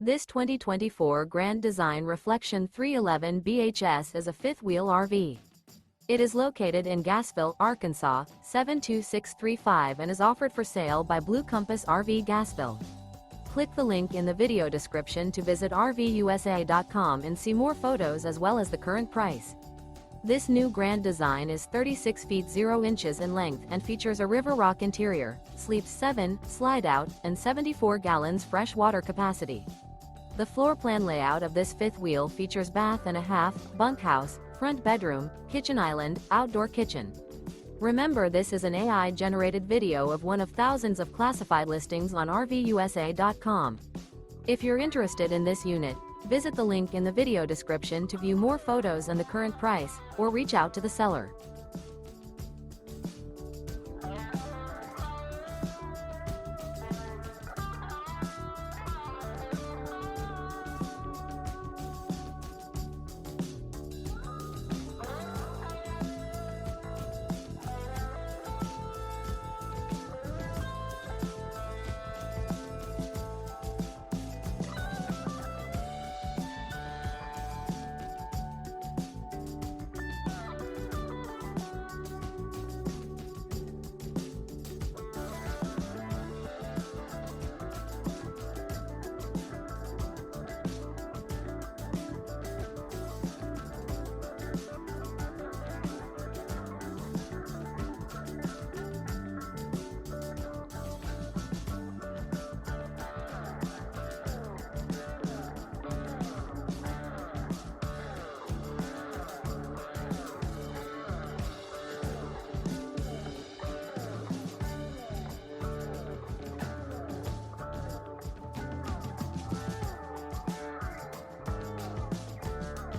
This 2024 Grand Design Reflection 311 BHS is a fifth-wheel RV. It is located in Gassville, Arkansas, 72635 and is offered for sale by Blue Compass RV Gassville. Click the link in the video description to visit RVUSA.com and see more photos as well as the current price. This new Grand Design is 36 feet 0 inches in length and features a river rock interior, sleeps 7, slide-out, and 74 gallons fresh water capacity. The floor plan layout of this fifth wheel features bath and a half, bunkhouse, front bedroom, kitchen island, outdoor kitchen. Remember, this is an AI-generated video of one of thousands of classified listings on RVUSA.com. If you're interested in this unit, visit the link in the video description to view more photos and the current price, or reach out to the seller.